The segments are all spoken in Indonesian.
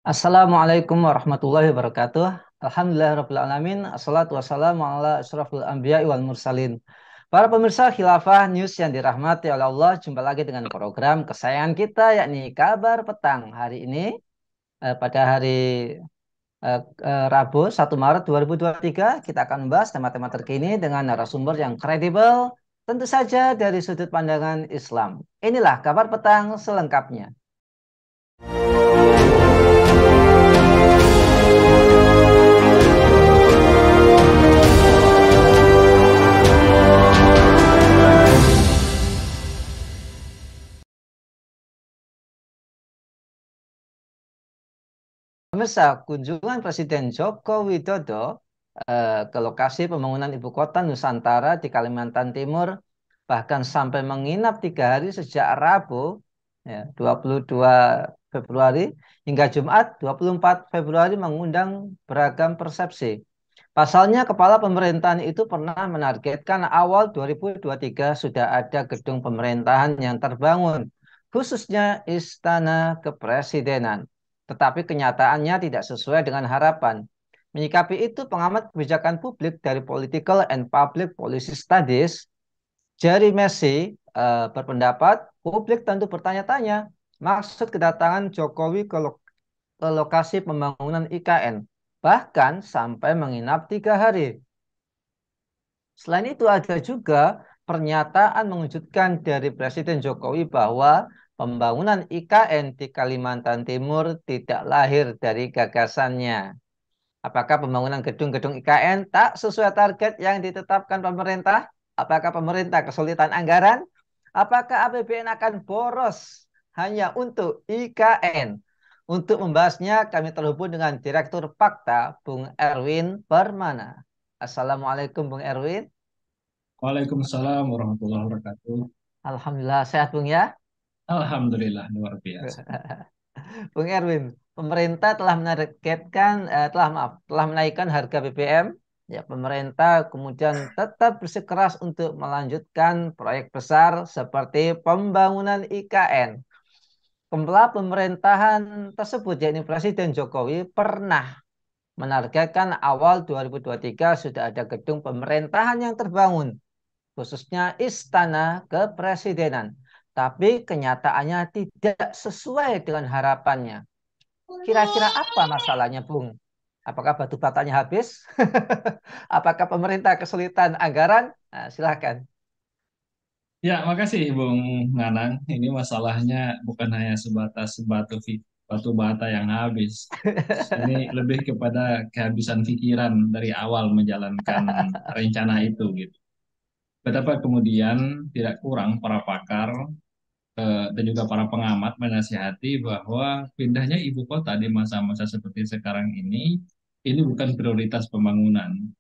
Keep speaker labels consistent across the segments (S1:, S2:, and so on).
S1: Assalamualaikum warahmatullahi wabarakatuh. Alhamdulillahirrahmanirrahim. Assalatu wassalamu ala asyrafil anbiya'i wal mursalin. Para pemirsa Khilafah News yang dirahmati oleh Allah, jumpa lagi dengan program kesayangan kita yakni Kabar Petang. Hari ini pada hari Rabu 1 Maret 2023 kita akan membahas tema-tema terkini dengan narasumber yang kredibel, tentu saja dari sudut pandangan Islam. Inilah Kabar Petang selengkapnya. Pemirsa, kunjungan Presiden Joko Widodo ke lokasi pembangunan ibu kota Nusantara di Kalimantan Timur, bahkan sampai menginap 3 hari sejak Rabu, ya, 22 Februari, hingga Jumat 24 Februari mengundang beragam persepsi. Pasalnya, kepala pemerintahan itu pernah menargetkan awal 2023 sudah ada gedung pemerintahan yang terbangun, khususnya Istana Kepresidenan. Tetapi kenyataannya tidak sesuai dengan harapan. Menyikapi itu, pengamat kebijakan publik dari Political and Public Policy Studies, Jerry Messi, berpendapat publik tentu bertanya-tanya maksud kedatangan Jokowi ke lokasi pembangunan IKN, bahkan sampai menginap 3 hari. Selain itu ada juga pernyataan mengejutkan dari Presiden Jokowi bahwa pembangunan IKN di Kalimantan Timur tidak lahir dari gagasannya. Apakah pembangunan gedung-gedung IKN tak sesuai target yang ditetapkan pemerintah? Apakah pemerintah kesulitan anggaran? Apakah APBN akan boros hanya untuk IKN? Untuk membahasnya, kami terhubung dengan Direktur Fakta, Bung Erwin Permana. Assalamualaikum, Bung Erwin.
S2: Waalaikumsalam warahmatullahi wabarakatuh.
S1: Alhamdulillah sehat, Bung ya.
S2: Alhamdulillah luar biasa.
S1: Bung Erwin, pemerintah telah menargetkan, telah menaikkan harga BBM. Ya, pemerintah kemudian tetap bersikeras untuk melanjutkan proyek besar seperti pembangunan IKN. Kepala pemerintahan tersebut, yakni Presiden Jokowi, pernah menargetkan awal 2023 sudah ada gedung pemerintahan yang terbangun, khususnya Istana Kepresidenan. Tapi kenyataannya tidak sesuai dengan harapannya. Kira-kira apa masalahnya, Bung? Apakah batu batanya habis? Apakah pemerintah kesulitan anggaran? Nah, silakan.
S2: Ya, makasih Bung Nanang. Ini masalahnya bukan hanya sebatas batu bata yang habis. Ini lebih kepada kehabisan pikiran dari awal menjalankan rencana itu gitu. Betapa kemudian tidak kurang para pakar dan juga para pengamat menasihati bahwa pindahnya ibu kota di masa-masa seperti sekarang ini bukan prioritas pembangunan.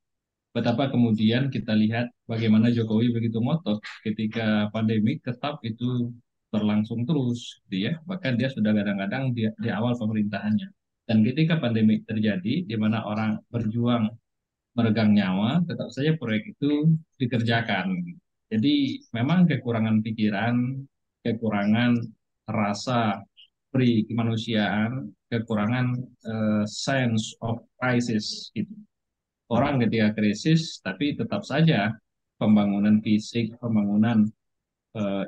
S2: Betapa kemudian kita lihat bagaimana Jokowi begitu ngotot ketika pandemi tetap itu berlangsung terus, gitu ya. Bahkan dia sudah kadang-kadang di awal pemerintahannya. Dan ketika pandemi terjadi, di mana orang berjuang meregang nyawa, tetap saja proyek itu dikerjakan. Jadi memang kekurangan pikiran, kekurangan rasa pri kemanusiaan, kekurangan sense of crisis gitu. Orang ketika krisis, tapi tetap saja pembangunan fisik, pembangunan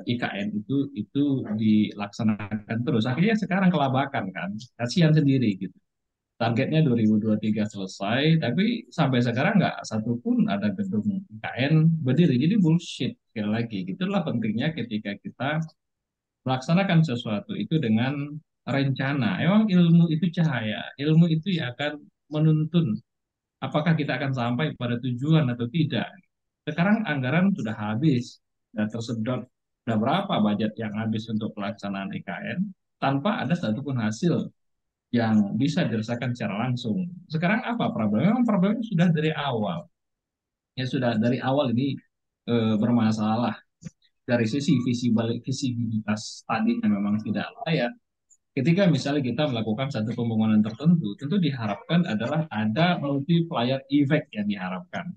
S2: IKN itu dilaksanakan terus. Akhirnya sekarang kelabakan kan, kasihan sendiri gitu. Targetnya 2023 selesai, tapi sampai sekarang nggak satupun ada gedung IKN berdiri. Jadi bullshit sekali lagi. Itulah pentingnya ketika kita melaksanakan sesuatu itu dengan rencana. Emang ilmu itu cahaya, ilmu itu yang akan menuntun apakah kita akan sampai pada tujuan atau tidak. Sekarang anggaran sudah habis dan tersedot. Sudah berapa budget yang habis untuk pelaksanaan IKN tanpa ada satupun hasil yang bisa dirasakan secara langsung. Sekarang apa problemnya? Memang problemnya sudah dari awal. Ya sudah dari awal ini bermasalah. Dari sisi visibilitas tadi yang memang tidak layak. Ketika misalnya kita melakukan satu pembangunan tertentu, tentu diharapkan adalah ada multiplier effect yang diharapkan.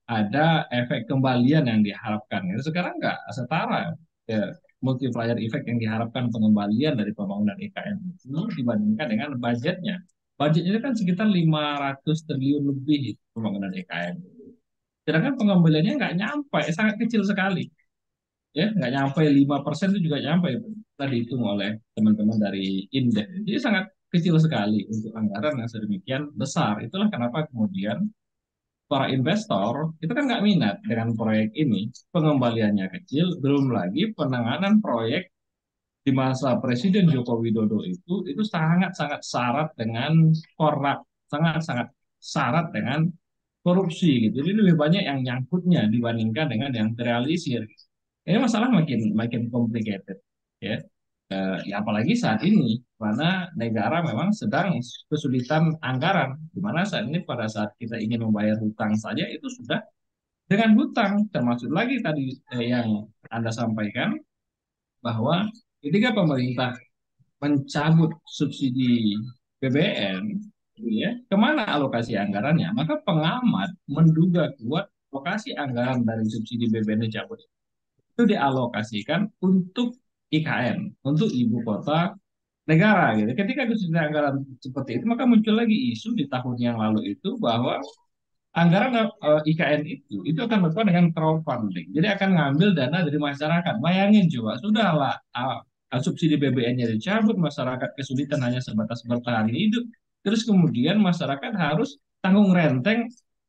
S2: Ada efek kembalian yang diharapkan. Sekarang nggak setara. Ya, multiplier effect yang diharapkan pengembalian dari pembangunan IKN itu dibandingkan dengan budgetnya. Budgetnya kan sekitar 500 triliun lebih pembangunan IKN. Sedangkan pengembaliannya nggak nyampe, sangat kecil sekali. Ya, nggak nyampe 5% itu juga nyampe. Tadi dihitung oleh teman-teman dari Indef. Jadi sangat kecil sekali untuk anggaran yang sedemikian besar. Itulah kenapa kemudian para investor itu kan nggak minat dengan proyek ini. Pengembaliannya kecil, belum lagi penanganan proyek di masa Presiden Joko Widodo itu sangat-sangat syarat dengan korup, sangat-sangat syarat dengan korupsi gitu. Jadi lebih banyak yang nyangkutnya dibandingkan dengan yang terrealisir. Ini masalah makin makin complicated, ya. Ya apalagi saat ini, mana negara memang sedang kesulitan anggaran, di mana saat ini pada saat kita ingin membayar hutang saja itu sudah dengan hutang, termasuk lagi tadi yang Anda sampaikan bahwa ketika pemerintah mencabut subsidi BBM, gitu ya, kemana alokasi anggarannya? Maka pengamat menduga kuat alokasi anggaran dari subsidi BBM dicabut itu dialokasikan untuk IKN, untuk ibu kota negara gitu. Ketika subsidi anggaran seperti itu, maka muncul lagi isu di tahun yang lalu itu bahwa anggaran IKN itu akan berkaitan dengan crowdfunding. Jadi akan ngambil dana dari masyarakat. Bayangin coba, sudahlah subsidi BBM-nya dicabut, masyarakat kesulitan hanya sebatas bertahan hidup. Terus kemudian masyarakat harus tanggung renteng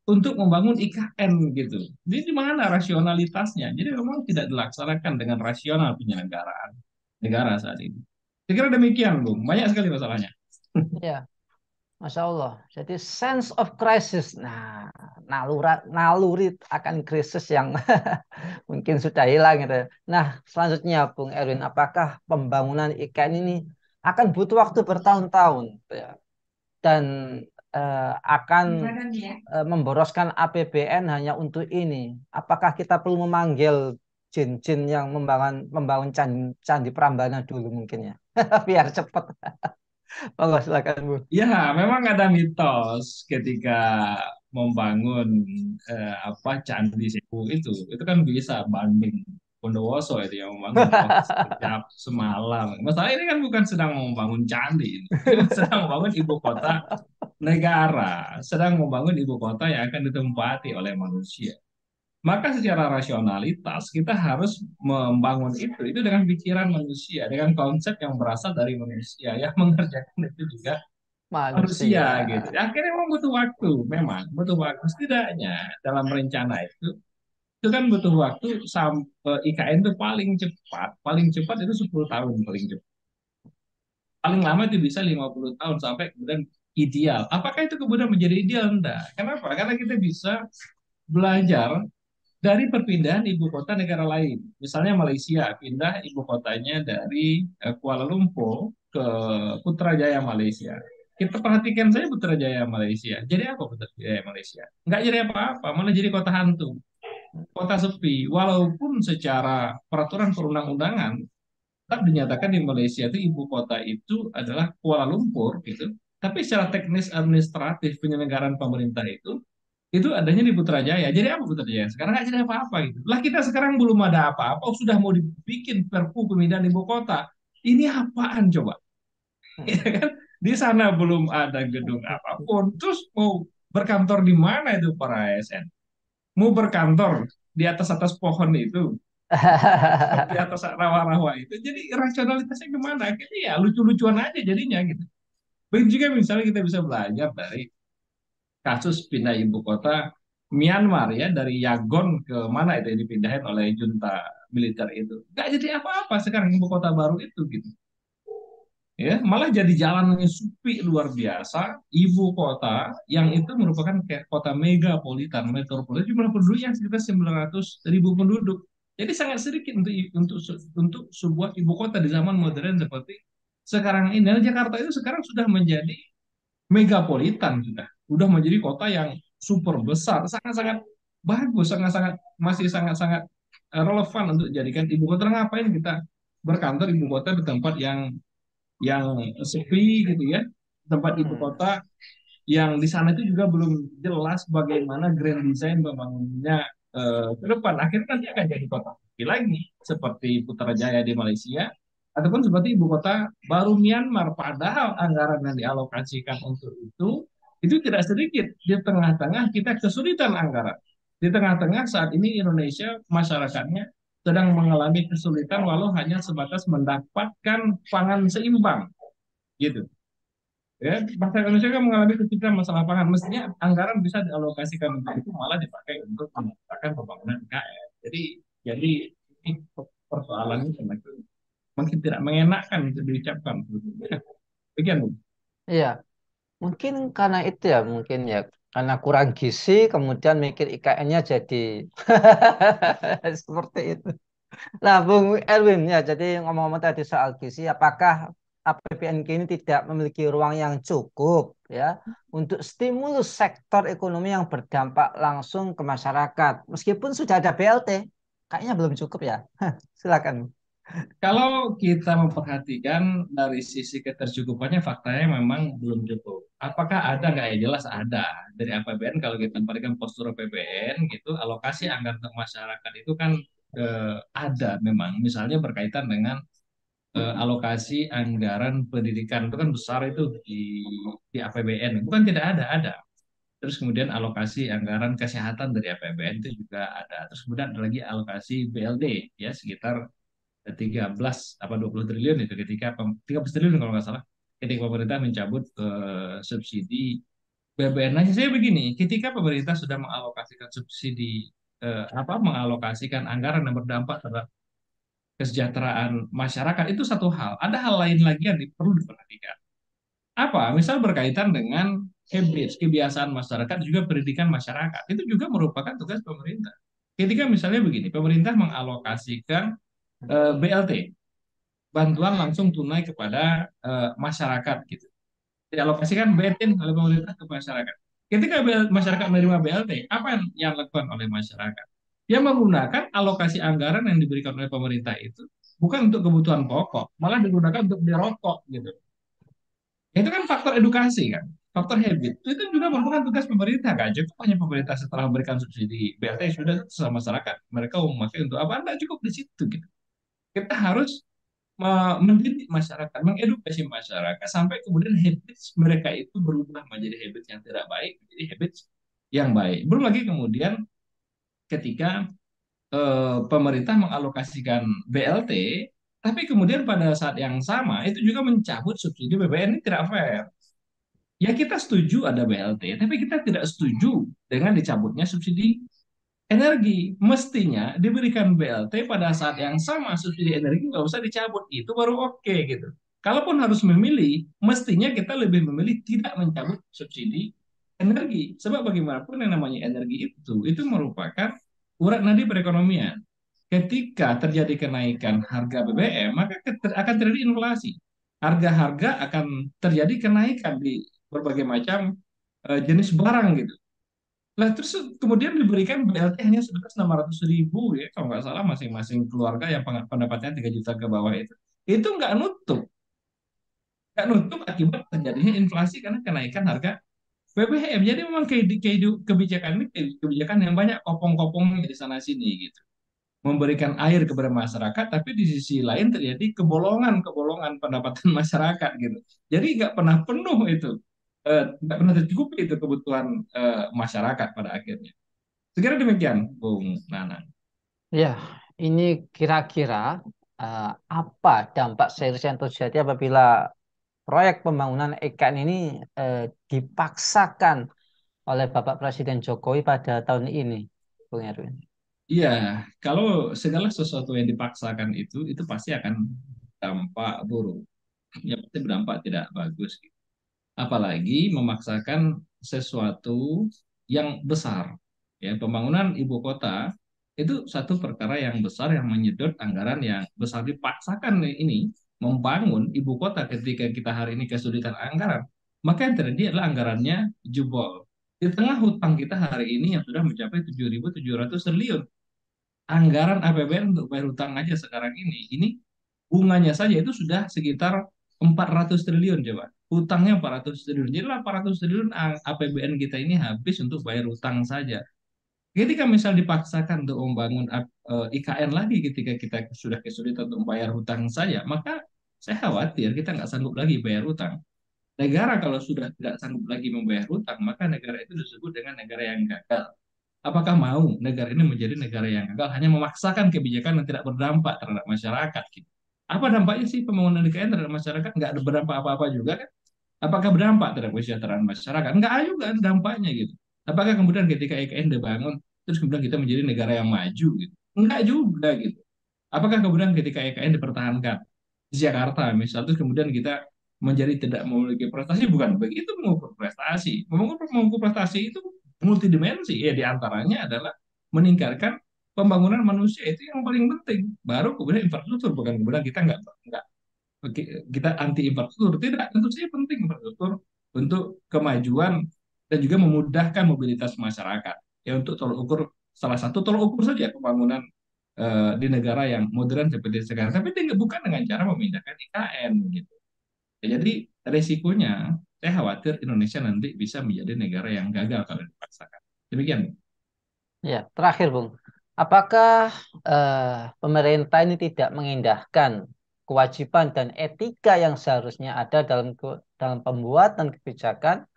S2: untuk membangun IKN gitu. Jadi di mana rasionalitasnya? Jadi memang tidak dilaksanakan dengan rasional penyelenggaraan negara saat ini. Saya kira demikian, Bung. Banyak sekali masalahnya.
S1: Ya, Masya Allah. Jadi sense of crisis. Nah, naluri akan krisis yang mungkin sudah hilang gitu. Nah, selanjutnya Bung Erwin, apakah pembangunan IKN ini akan butuh waktu bertahun-tahun, gitu ya, dan akan memboroskan APBN hanya untuk ini? Apakah kita perlu memanggil jin-jin yang membangun candi Prambanan dulu mungkin ya, biar cepat? Monggo silakan Bu.
S2: Ya, memang ada mitos ketika membangun Candi Sewu itu kan bisa banding Bondowoso itu yang membangun dalam waktu sekejap semalam. Masalah ini kan bukan sedang membangun candi, ini sedang membangun ibu kota negara, sedang membangun ibu kota yang akan ditempati oleh manusia. Maka secara rasionalitas kita harus membangun itu dengan pikiran manusia, dengan konsep yang berasal dari manusia yang mengerjakan itu juga
S1: Manusia.
S2: manusia gitu. Akhirnya memang butuh waktu, memang butuh waktu setidaknya dalam rencana itu kan butuh waktu sampai IKN itu paling cepat itu 10 tahun paling cepat. Paling lama itu bisa 50 tahun sampai kemudian ideal. Apakah itu kemudian menjadi ideal? Enggak. Kenapa? Karena kita bisa belajar dari perpindahan ibu kota negara lain. Misalnya Malaysia pindah ibu kotanya dari Kuala Lumpur ke Putrajaya Malaysia. Kita perhatikan saja Putrajaya Malaysia. Jadi apa Putrajaya Malaysia? Nggak jadi apa-apa, malah jadi kota hantu, kota sepi. Walaupun secara peraturan perundang-undangan tetap dinyatakan di Malaysia itu ibu kota itu adalah Kuala Lumpur gitu. Tapi secara teknis administratif penyelenggaraan pemerintah itu adanya di Putrajaya. Jadi apa Putrajaya? Sekarang nggak jadi apa-apa gitu. Lah kita sekarang belum ada apa-apa, sudah mau dibikin Perpu pemindahan ibu kota. Ini apaan coba? Ya kan? Di sana belum ada gedung apapun. Terus mau berkantor di mana itu para ASN? Mau berkantor di atas-atas pohon itu, di atas rawa-rawa itu. Jadi rasionalitasnya kemana? Akhirnya ya lucu-lucuan aja jadinya gitu. Begitu juga misalnya kita bisa belajar dari kasus pindah ibu kota Myanmar ya dari Yangon ke mana itu yang dipindahin oleh junta militer itu. Nggak jadi apa-apa sekarang ibu kota baru itu gitu. Ya, malah jadi jalan yang sepi luar biasa, ibu kota yang itu merupakan kayak kota megapolitan, metropolitan, jumlah penduduknya sekitar 900.000 penduduk. Jadi sangat sedikit untuk sebuah ibu kota di zaman modern seperti sekarang ini. Dan Jakarta itu sekarang sudah menjadi megapolitan sudah menjadi kota yang super besar, sangat-sangat bagus, sangat-sangat masih sangat-sangat relevan untuk dijadikan ibu kota. Ngapain kita berkantor ibu kota di tempat yang sepi gitu ya, tempat ibu
S1: Hmm.
S2: kota yang di sana itu juga belum jelas bagaimana grand design pembangunannya ke depan. Akhirnya nanti akan jadi kota lagi seperti Putrajaya di Malaysia ataupun seperti ibu kota baru Myanmar, padahal anggaran yang dialokasikan untuk itu tidak sedikit. Di tengah-tengah kita kesulitan anggaran, di tengah-tengah saat ini Indonesia masyarakatnya sedang mengalami kesulitan walau hanya sebatas mendapatkan pangan seimbang gitu. Ya, bangsa Indonesia kan mengalami kesulitan masalah pangan. Mestinya anggaran bisa dialokasikan untuk itu, malah dipakai untuk menciptakan pembangunan IKN. Jadi ini persoalannya semakin mungkin tidak mengenakan untuk diucapkan. Demikian, Bu.
S1: Iya, mungkin karena itu ya, mungkin ya karena kurang gizi, kemudian mikir IKN-nya jadi seperti itu. Nah, Bung Erwin ya, jadi ngomong-ngomong tadi soal gizi, apakah APBNK ini tidak memiliki ruang yang cukup ya untuk stimulus sektor ekonomi yang berdampak langsung ke masyarakat, meskipun sudah ada BLT, kayaknya belum cukup ya. Silakan.
S2: Kalau kita memperhatikan dari sisi ketercukupannya, faktanya memang belum cukup. Apakah ada nggak ya? Jelas ada. Dari APBN, kalau kita memberikan postur APBN, gitu, alokasi anggaran untuk masyarakat itu kan ada memang. Misalnya berkaitan dengan alokasi anggaran pendidikan, itu kan besar itu di APBN. Bukan tidak ada, ada. Terus kemudian alokasi anggaran kesehatan dari APBN itu juga ada. Terus kemudian ada lagi alokasi BLD, ya sekitar 13 apa 20 triliun itu, ketika 13 triliun kalau nggak salah, ketika pemerintah mencabut subsidi BBM. Nah, saya begini, ketika pemerintah sudah mengalokasikan subsidi mengalokasikan anggaran yang berdampak terhadap kesejahteraan masyarakat, itu satu hal. Ada hal lain lagi yang perlu diperhatikan. Apa? Misal berkaitan dengan habits, kebiasaan masyarakat, juga pendidikan masyarakat. Itu juga merupakan tugas pemerintah. Ketika misalnya begini, pemerintah mengalokasikan BLT, bantuan langsung tunai kepada masyarakat gitu. Dialokasikan BTN oleh pemerintah ke masyarakat. Ketika masyarakat menerima BLT, apa yang dilakukan oleh masyarakat? Dia menggunakan alokasi anggaran yang diberikan oleh pemerintah itu bukan untuk kebutuhan pokok, malah digunakan untuk beli rokok gitu. Itu kan faktor edukasi kan, faktor habit. Itu juga merupakan tugas pemerintah kan. Cukup hanya pemerintah setelah memberikan subsidi BLT sudah sama masyarakat. Mereka mau memakai untuk apa? Tidak cukup di situ gitu. Kita harus mendidik masyarakat, mengedukasi masyarakat sampai kemudian habits mereka itu berubah menjadi habits yang tidak baik, menjadi habits yang baik. Belum lagi kemudian ketika pemerintah mengalokasikan BLT, tapi kemudian pada saat yang sama itu juga mencabut subsidi BBM, ini tidak fair. Ya kita setuju ada BLT, tapi kita tidak setuju dengan dicabutnya subsidi energi. Mestinya diberikan BLT pada saat yang sama, subsidi energi nggak usah dicabut, itu baru oke gitu. Kalaupun harus memilih, mestinya kita lebih memilih tidak mencabut subsidi energi. Sebab bagaimanapun yang namanya energi itu merupakan urat nadi perekonomian. Ketika terjadi kenaikan harga BBM, maka akan terjadi inflasi. Harga-harga akan terjadi kenaikan di berbagai macam jenis barang gitu. Lah terus kemudian diberikan BLT hanya sebesar 600.000 ya, kalau nggak salah masing-masing keluarga yang pendapatnya 3 juta ke bawah itu nggak nutup akibat terjadinya inflasi karena kenaikan harga BBM. Jadi memang kebijakan ini kebijakan yang banyak kopong-kopongnya di sana sini gitu, memberikan air kepada masyarakat, tapi di sisi lain terjadi kebolongan-kebolongan pendapatan masyarakat gitu. Jadi nggak pernah penuh itu, nggak pernah tercukupi itu kebutuhan masyarakat pada akhirnya. Sekira demikian, Bung Nana.
S1: Ya, ini kira-kira eh, apa dampak serius yang terjadi apabila proyek pembangunan IKN ini eh, dipaksakan oleh Bapak Presiden Jokowi pada tahun ini, Bung Erwin?
S2: Iya, kalau segala sesuatu yang dipaksakan itu pasti akan dampak buruk. Ya pasti berdampak tidak bagus. Apalagi memaksakan sesuatu yang besar. Ya, pembangunan ibu kota itu satu perkara yang besar yang menyedot anggaran yang besar. Dipaksakan ini membangun ibu kota ketika kita hari ini kesulitan anggaran, maka yang terjadi adalah anggarannya jebol. Di tengah hutang kita hari ini yang sudah mencapai 7.700 triliun. Anggaran APBN untuk bayar hutang aja sekarang ini bunganya saja itu sudah sekitar 400 triliun coba. Hutangnya 400 triliun. Jadi 800 triliun APBN kita ini habis untuk bayar hutang saja. Ketika misal dipaksakan untuk membangun IKN lagi ketika kita sudah kesulitan untuk membayar hutang saya, maka saya khawatir kita nggak sanggup lagi bayar hutang. Negara kalau sudah tidak sanggup lagi membayar hutang, maka negara itu disebut dengan negara yang gagal. Apakah mau negara ini menjadi negara yang gagal hanya memaksakan kebijakan yang tidak berdampak terhadap masyarakat? Gitu. Apa dampaknya sih pembangunan IKN terhadap masyarakat? Nggak ada berdampak apa-apa juga kan? Apakah berdampak terhadap kesejahteraan masyarakat? Nggak ada juga ada dampaknya gitu. Apakah kemudian ketika IKN dibangun, terus kemudian kita menjadi negara yang maju gitu? Enggak juga gitu. Apakah kemudian ketika IKN dipertahankan di Jakarta misal, terus kemudian kita menjadi tidak memiliki prestasi? Bukan begitu mengukur prestasi. Mengukur prestasi itu multidimensi. Ya diantaranya adalah meningkatkan pembangunan manusia itu yang paling penting. Baru kemudian infrastruktur. Bukan kemudian kita nggak kita anti infrastruktur. Tidak, tentu saja penting infrastruktur untuk kemajuan dan juga memudahkan mobilitas masyarakat. Ya untuk tolok ukur, salah satu tolok ukur saja pembangunan di negara yang modern seperti sekarang. Tapi bukan dengan cara memindahkan IKN gitu. Ya, jadi resikonya saya khawatir Indonesia nanti bisa menjadi negara yang gagal kalau dipaksakan. Demikian.
S1: Ya, terakhir, Bung. Apakah eh, pemerintah ini tidak mengindahkan kewajiban dan etika yang seharusnya ada dalam pembuatan kebijakan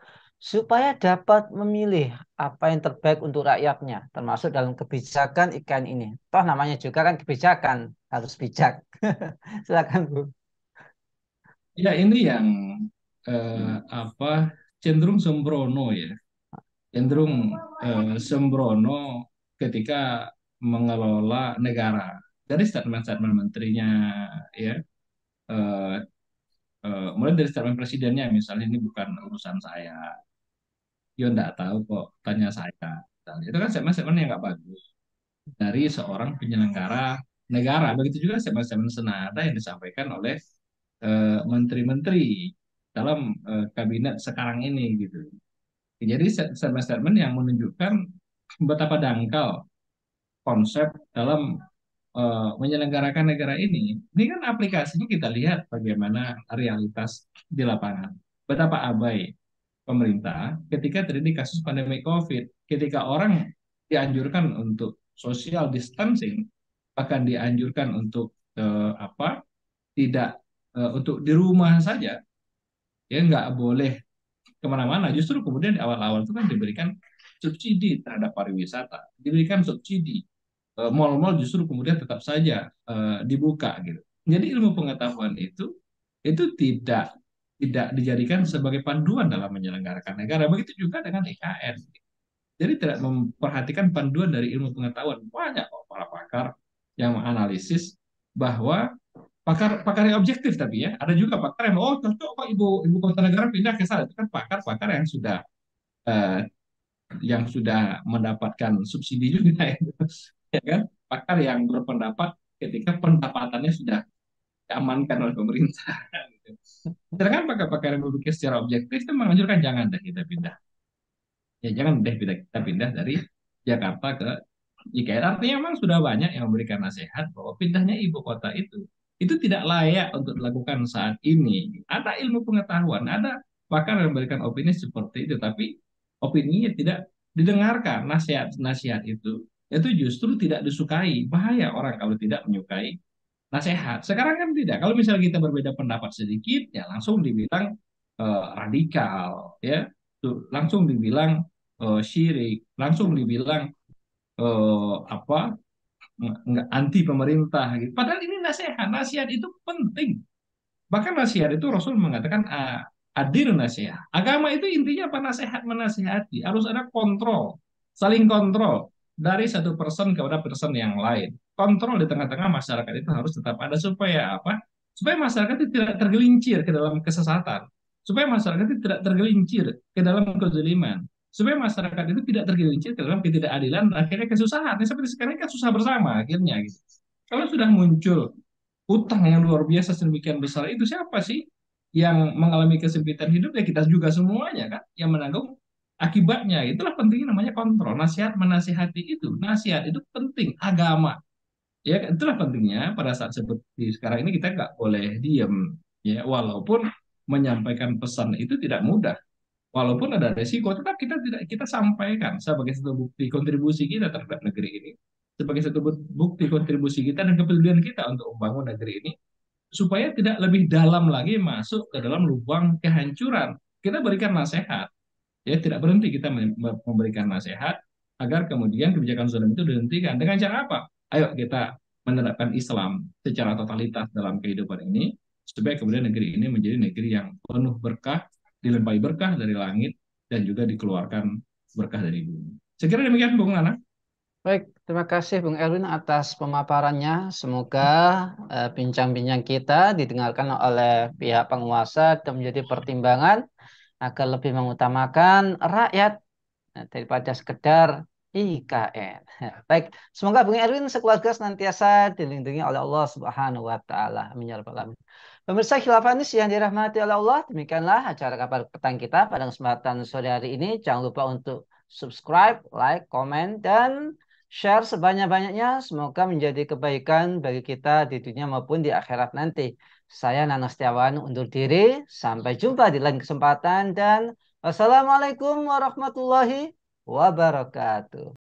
S1: supaya dapat memilih apa yang terbaik untuk rakyatnya, termasuk dalam kebijakan IKN ini. Toh namanya juga kan kebijakan, harus bijak. Silakan, Bu.
S2: Ya ini yang apa cenderung sembrono ya, cenderung sembrono ketika mengelola negara. Dari statement-statement menterinya ya, eh, mulai dari statement presidennya misalnya ini bukan urusan saya, yo enggak tahu kok tanya saya. Misalnya. Itu kan statement-statement yang nggak bagus dari seorang penyelenggara negara. Begitu juga statement-statement senada yang disampaikan oleh menteri-menteri dalam kabinet sekarang ini gitu. Jadi statement-statement yang menunjukkan betapa dangkal konsep dalam menyelenggarakan negara ini. Ini kan aplikasinya kita lihat bagaimana realitas di lapangan. Betapa abai pemerintah ketika terjadi kasus pandemi COVID, ketika orang dianjurkan untuk social distancing, bahkan dianjurkan untuk apa? Tidak untuk di rumah saja, ya nggak boleh kemana-mana. Justru kemudian di awal-awal itu kan diberikan subsidi terhadap pariwisata, diberikan subsidi. Mal-mal justru kemudian tetap saja dibuka gitu. Jadi ilmu pengetahuan itu tidak dijadikan sebagai panduan dalam menyelenggarakan negara. Begitu juga dengan IKN. Jadi tidak memperhatikan panduan dari ilmu pengetahuan. Banyak kok para pakar yang menganalisis bahwa pakar yang objektif tapi ya ada juga pakar yang cocok kok ibu kota negara pindah ke sana itu kan pakar-pakar eh, yang sudah mendapatkan subsidi juga ya, ya kan pakar yang berpendapat ketika pendapatannya sudah diamankan oleh pemerintah. Sedangkan pakar-pakar yang berpikir secara objektif itu menganjurkan jangan deh kita pindah. Ya jangan deh kita pindah dari Jakarta ke IKN. Artinya memang sudah banyak yang memberikan nasihat bahwa pindahnya ibu kota itu tidak layak untuk dilakukan saat ini. Ada ilmu pengetahuan, ada pakar yang memberikan opini seperti itu, tapi opininya tidak didengarkan. Nasihat-nasihat itu justru tidak disukai. Bahaya orang kalau tidak menyukai nasihat. Sekarang kan tidak. Kalau misalnya kita berbeda pendapat sedikit, ya langsung dibilang radikal, ya, langsung dibilang syirik, langsung dibilang apa nggak anti pemerintah gitu. Padahal ini nasihat, nasihat itu penting. Bahkan nasihat itu Rasul mengatakan adil nasihat. Agama itu intinya apa? Nasihat menasihati. Harus ada kontrol, saling kontrol dari satu person kepada person yang lain. Kontrol di tengah-tengah masyarakat itu harus tetap ada supaya apa? Supaya masyarakat itu tidak tergelincir ke dalam kesesatan. Supaya masyarakat itu tidak tergelincir ke dalam kezaliman. Supaya masyarakat itu tidak tergelincir ke dalam ketidakadilan dan akhirnya kesusahan. Nah, seperti sekarang kan susah bersama akhirnya gitu. Kalau sudah muncul utang yang luar biasa sedemikian besar itu siapa sih yang mengalami kesempitan hidup ya kita juga semuanya kan yang menanggung akibatnya. Itulah pentingnya namanya kontrol. Nasihat menasihati itu, nasihat itu penting. Agama ya itulah pentingnya pada saat seperti sekarang ini kita nggak boleh diem ya walaupun menyampaikan pesan itu tidak mudah. Walaupun ada resiko, tetap kita tidak kita sampaikan sebagai satu bukti kontribusi kita terhadap negeri ini sebagai satu bukti kontribusi kita dan kepedulian kita untuk membangun negeri ini supaya tidak lebih dalam lagi masuk ke dalam lubang kehancuran. Kita berikan nasihat, ya tidak berhenti kita memberikan nasihat agar kemudian kebijakan zalim itu dihentikan. Dengan cara apa? Ayo kita menerapkan Islam secara totalitas dalam kehidupan ini supaya kemudian negeri ini menjadi negeri yang penuh berkah, dilimpahi berkah dari langit dan juga dikeluarkan berkah dari bumi. Sekira demikian Bung Nana.
S1: Baik, terima kasih Bung Erwin atas pemaparannya. Semoga bincang-bincang kita didengarkan oleh pihak penguasa dan menjadi pertimbangan agar lebih mengutamakan rakyat daripada sekedar IKN. Baik, semoga Bung Erwin sekeluarga senantiasa dilindungi oleh Allah Subhanahu wa taala. Amin ya rabbal alamin. Pemirsa Khilafanis yang dirahmati oleh Allah, demikianlah acara kabar petang kita pada kesempatan sore hari ini. Jangan lupa untuk subscribe, like, komen, dan share sebanyak-banyaknya. Semoga menjadi kebaikan bagi kita di dunia maupun di akhirat nanti. Saya Nana Setiawan undur diri. Sampai jumpa di lain kesempatan dan wassalamualaikum warahmatullahi wabarakatuh.